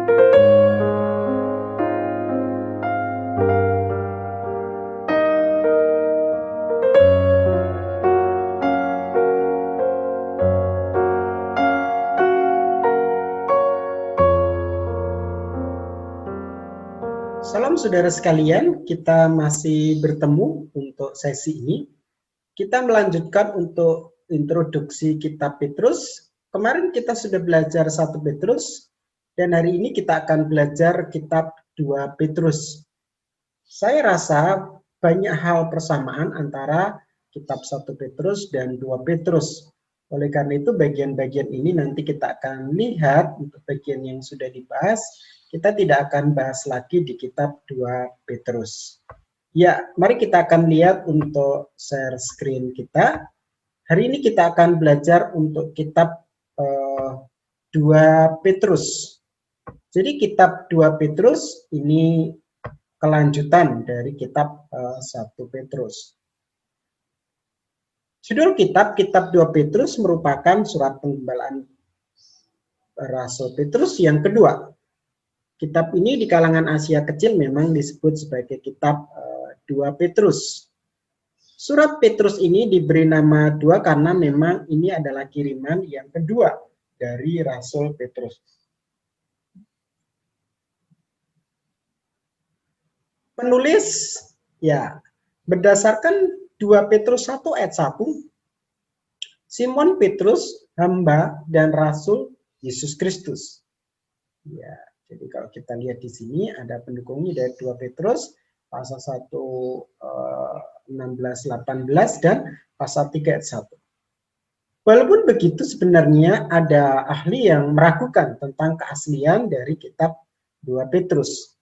Salam saudara sekalian, kita masih bertemu untuk sesi ini. Kita melanjutkan untuk introduksi kitab Petrus. Kemarin kita sudah belajar 1 Petrus, dan hari ini kita akan belajar kitab 2 Petrus. Saya rasa banyak hal persamaan antara kitab 1 Petrus dan 2 Petrus. Oleh karena itu bagian-bagian ini nanti kita akan lihat untuk bagian yang sudah dibahas. Kita tidak akan bahas lagi di kitab 2 Petrus. Ya, mari kita akan lihat untuk share screen kita. Hari ini kita akan belajar untuk kitab 2 Petrus. Jadi kitab 2 Petrus ini kelanjutan dari kitab 1 Petrus. Judul kitab 2 Petrus merupakan surat penggembalaan Rasul Petrus yang kedua. Kitab ini di kalangan Asia Kecil memang disebut sebagai kitab 2 Petrus. Surat Petrus ini diberi nama 2 karena memang ini adalah kiriman yang kedua dari Rasul Petrus. Penulis ya berdasarkan 2 Petrus 1 ayat 1, Simon Petrus, hamba dan rasul Yesus Kristus. Ya. Jadi kalau kita lihat di sini ada pendukungnya dari 2 Petrus pasal 1 16-18 dan pasal 3 ayat 1. Walaupun begitu sebenarnya ada ahli yang meragukan tentang keaslian dari kitab 2 Petrus.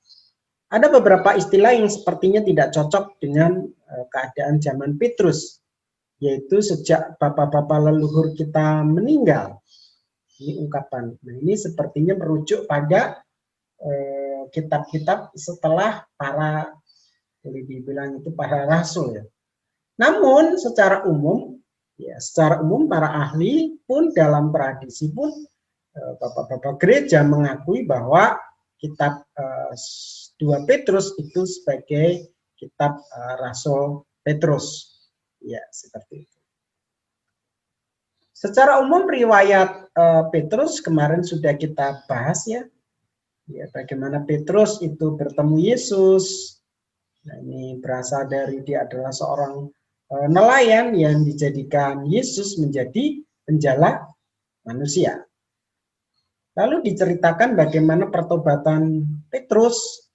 Ada beberapa istilah yang sepertinya tidak cocok dengan keadaan zaman Petrus, yaitu sejak bapak-bapak leluhur kita meninggal. Ini ungkapan. Nah, ini sepertinya merujuk pada kitab-kitab setelah para, boleh dibilang itu para rasul ya. Namun secara umum para ahli pun dalam tradisi pun bapak-bapak gereja mengakui bahwa kitab 2 Petrus itu sebagai kitab Rasul Petrus. Ya, seperti itu. Secara umum riwayat Petrus kemarin sudah kita bahas ya. Ya, bagaimana Petrus itu bertemu Yesus. Nah, ini berasal dari dia adalah seorang nelayan yang dijadikan Yesus menjadi penjala manusia. Lalu diceritakan bagaimana pertobatan Petrus.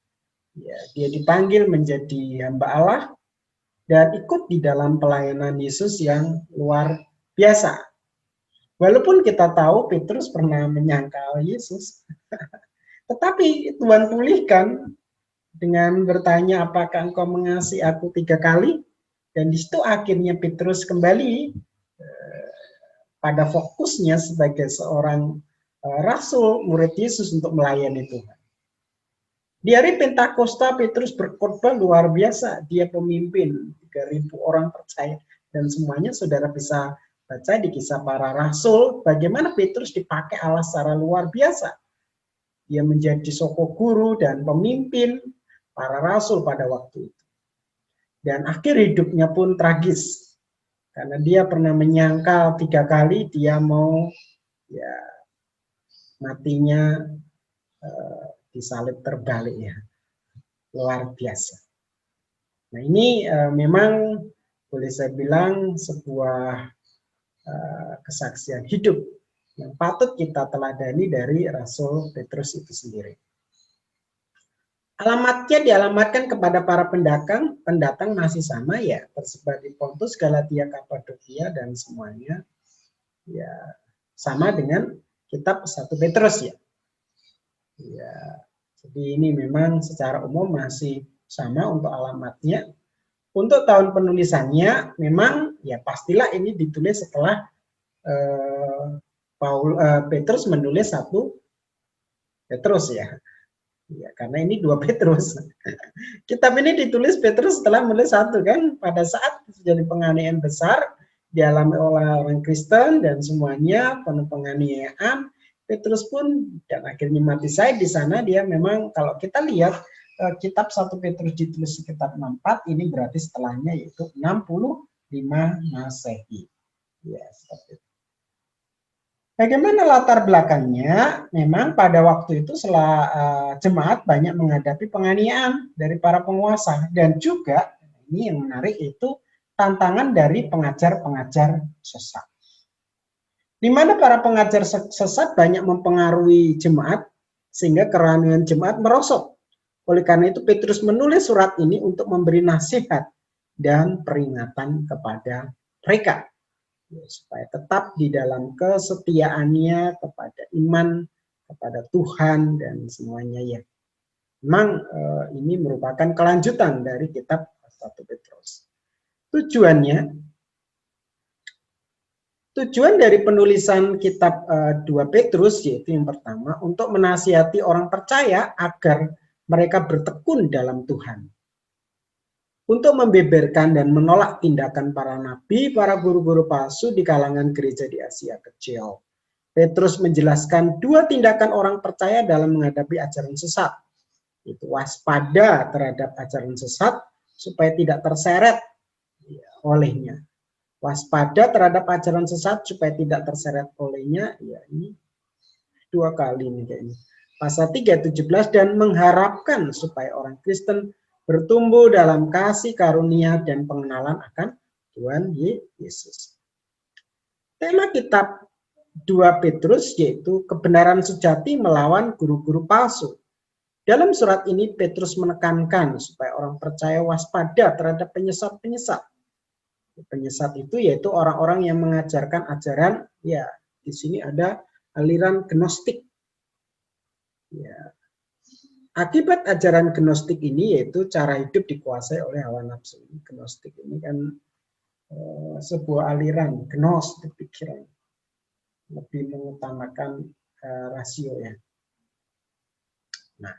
Ya, dia dipanggil menjadi hamba Allah dan ikut di dalam pelayanan Yesus yang luar biasa. Walaupun kita tahu Petrus pernah menyangkal Yesus. Tetapi Tuhan pulihkan dengan bertanya, apakah engkau mengasihi aku 3 kali? Dan di situ akhirnya Petrus kembali pada fokusnya sebagai seorang rasul, murid Yesus untuk melayani Tuhan. Di hari Pentakosta Petrus berkhotbah luar biasa. Dia pemimpin 3.000 orang percaya. Dan semuanya saudara bisa baca di Kisah Para Rasul bagaimana Petrus dipakai Allah secara luar biasa. Dia menjadi soko guru dan pemimpin para rasul pada waktu itu. Dan akhir hidupnya pun tragis. Karena dia pernah menyangkal 3 kali dia mau ya matinya disalib terbalik ya. Luar biasa. Nah, ini memang boleh saya bilang sebuah kesaksian hidup yang patut kita teladani dari Rasul Petrus itu sendiri. Alamatnya dialamatkan kepada para pendatang masih sama ya, tersebar di Pontus, Galatia, Kapadokia dan semuanya ya sama dengan kitab 1 Petrus ya. Ya, jadi ini memang secara umum masih sama untuk alamatnya. Untuk tahun penulisannya memang ya pastilah ini ditulis setelah Petrus menulis 1 Petrus ya. Ya, karena ini 2 Petrus. Kitab ini ditulis Petrus setelah menulis 1 kan, pada saat terjadi penganiayaan besar dialami oleh orang Kristen dan semuanya penuh penganiayaan Petrus pun dan akhirnya mati syahid di sana. Dia memang kalau kita lihat kitab 1 Petrus ditulis sekitar 64, ini berarti setelahnya yaitu 65 Masehi. Ya, seperti itu. Bagaimana latar belakangnya? Memang pada waktu itu setelah jemaat banyak menghadapi penganiayaan dari para penguasa, dan juga ini yang menarik itu tantangan dari pengajar-pengajar sesat. Di mana para pengajar sesat banyak mempengaruhi jemaat sehingga kerohanian jemaat merosot. Oleh karena itu Petrus menulis surat ini untuk memberi nasihat dan peringatan kepada mereka, supaya tetap di dalam kesetiaannya kepada iman, kepada Tuhan dan semuanya ya. Memang ini merupakan kelanjutan dari kitab 1 Petrus. Tujuan dari penulisan kitab 2 Petrus yaitu yang pertama untuk menasihati orang percaya agar mereka bertekun dalam Tuhan. Untuk membeberkan dan menolak tindakan para nabi, para guru-guru palsu di kalangan gereja di Asia Kecil. Petrus menjelaskan 2 tindakan orang percaya dalam menghadapi ajaran sesat. Itu waspada terhadap ajaran sesat supaya tidak terseret olehnya. Waspada terhadap ajaran sesat supaya tidak terseret olehnya, ya ini 2 kali nih kayaknya. Pasal 3:17 dan mengharapkan supaya orang Kristen bertumbuh dalam kasih karunia dan pengenalan akan Tuhan Yesus. Tema kitab 2 Petrus yaitu kebenaran sejati melawan guru-guru palsu. Dalam surat ini Petrus menekankan supaya orang percaya waspada terhadap penyesat-penyesat. Penyesat itu yaitu orang-orang yang mengajarkan ajaran, ya di sini ada aliran gnostik. Ya. Akibat ajaran gnostik ini yaitu cara hidup dikuasai oleh hawa nafsu. Gnostik ini kan sebuah aliran, gnostik pikiran, lebih mengutamakan rasio ya. Nah,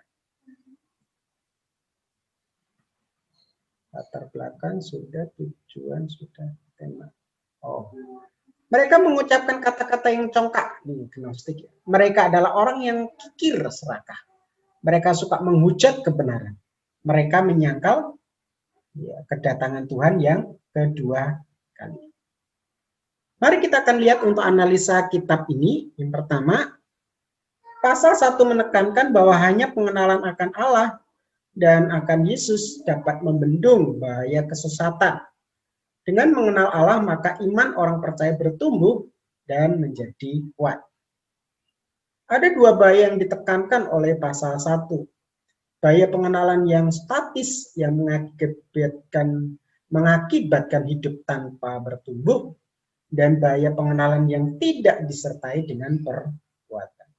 latar belakang sudah, tujuan sudah, tema. Oh, mereka mengucapkan kata-kata yang congkak di gnostik. Mereka adalah orang yang kikir serakah. Mereka suka menghujat kebenaran. Mereka menyangkal ya, kedatangan Tuhan yang kedua kali. Mari kita akan lihat untuk analisa kitab ini. Yang pertama, pasal 1 menekankan bahwa hanya pengenalan akan Allah dan akan Yesus dapat membendung bahaya kesesatan. Dengan mengenal Allah, maka iman orang percaya bertumbuh dan menjadi kuat. Ada 2 bahaya yang ditekankan oleh pasal 1. Bahaya pengenalan yang statis yang mengakibatkan hidup tanpa bertumbuh, dan bahaya pengenalan yang tidak disertai dengan perbuatan.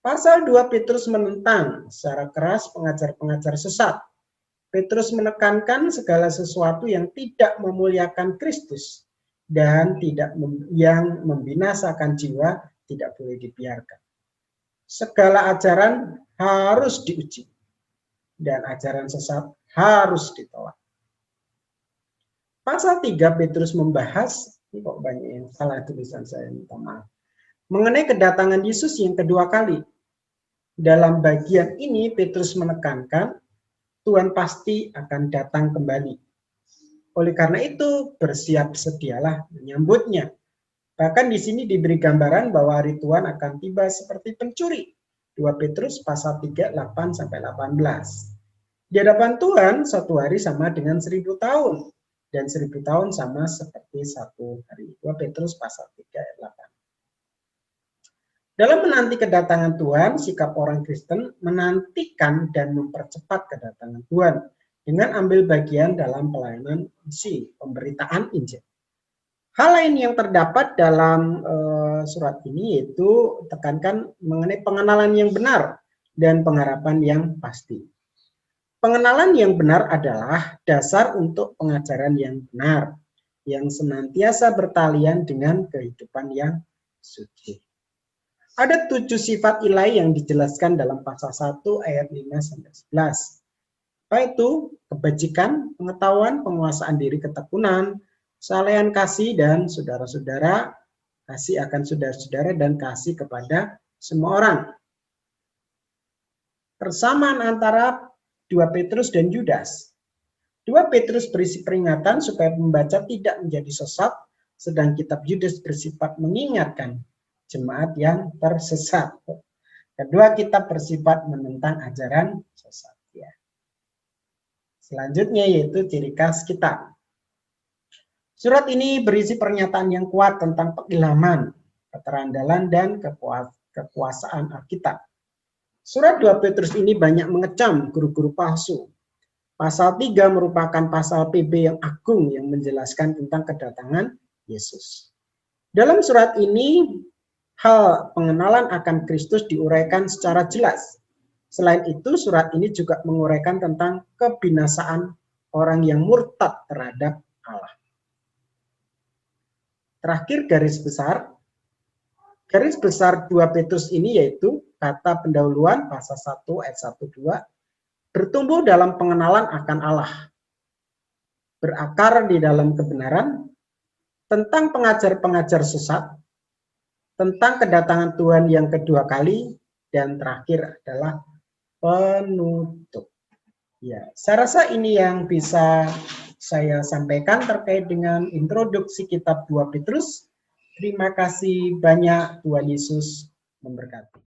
Pasal 2 Petrus menentang secara keras pengajar-pengajar sesat. Petrus menekankan segala sesuatu yang tidak memuliakan Kristus dan yang membinasakan jiwa tidak boleh dibiarkan. Segala ajaran harus diuji dan ajaran sesat harus ditolak. Pasal 3 Petrus membahas, ini kok banyak yang salah tulisan saya, minta maaf, mengenai kedatangan Yesus yang kedua kali. Dalam bagian ini Petrus menekankan Tuhan pasti akan datang kembali. Oleh karena itu bersiap sedialah menyambutnya. Bahkan di sini diberi gambaran bahwa hari Tuhan akan tiba seperti pencuri. 2 Petrus pasal 3, 8-18. Di hadapan Tuhan, 1 hari sama dengan 1000 tahun. Dan 1000 tahun sama seperti 1 hari. 2 Petrus pasal 3, ayat 8. Dalam menanti kedatangan Tuhan, sikap orang Kristen menantikan dan mempercepat kedatangan Tuhan dengan ambil bagian dalam pelayanan misi, pemberitaan Injil. Hal lain yang terdapat dalam surat ini yaitu tekankan mengenai pengenalan yang benar dan pengharapan yang pasti. Pengenalan yang benar adalah dasar untuk pengajaran yang benar, yang senantiasa bertalian dengan kehidupan yang suci. Ada 7 sifat ilahi yang dijelaskan dalam pasal 1 ayat 5-11. Apa itu? Kebajikan, pengetahuan, penguasaan diri, ketekunan, kesalehan kasih, dan saudara-saudara, kasih akan saudara-saudara, dan kasih kepada semua orang. Persamaan antara 2 Petrus dan Yudas. 2 Petrus berisi peringatan supaya pembaca tidak menjadi sesat, sedang kitab Yudas bersifat mengingatkan jemaat yang tersesat. Kedua kitab bersifat menentang ajaran sesat. Ya. Selanjutnya yaitu ciri khas kitab. Surat ini berisi pernyataan yang kuat tentang keilhaman, keterandalan, dan kekuasaan Alkitab. Surat 2 Petrus ini banyak mengecam guru-guru palsu. Pasal 3 merupakan pasal PB yang agung yang menjelaskan tentang kedatangan Yesus. Dalam surat ini, hal pengenalan akan Kristus diuraikan secara jelas. Selain itu, surat ini juga menguraikan tentang kebinasaan orang yang murtad terhadap Allah. Terakhir, garis besar 2 Petrus ini yaitu kata pendahuluan pasal 1 ayat 1-2 bertumbuh dalam pengenalan akan Allah, berakar di dalam kebenaran, tentang pengajar-pengajar sesat, tentang kedatangan Tuhan yang kedua kali, dan terakhir adalah penutup. Ya, saya rasa ini yang bisa saya sampaikan terkait dengan introduksi kitab 2 Petrus. Terima kasih banyak, Tuhan Yesus memberkati.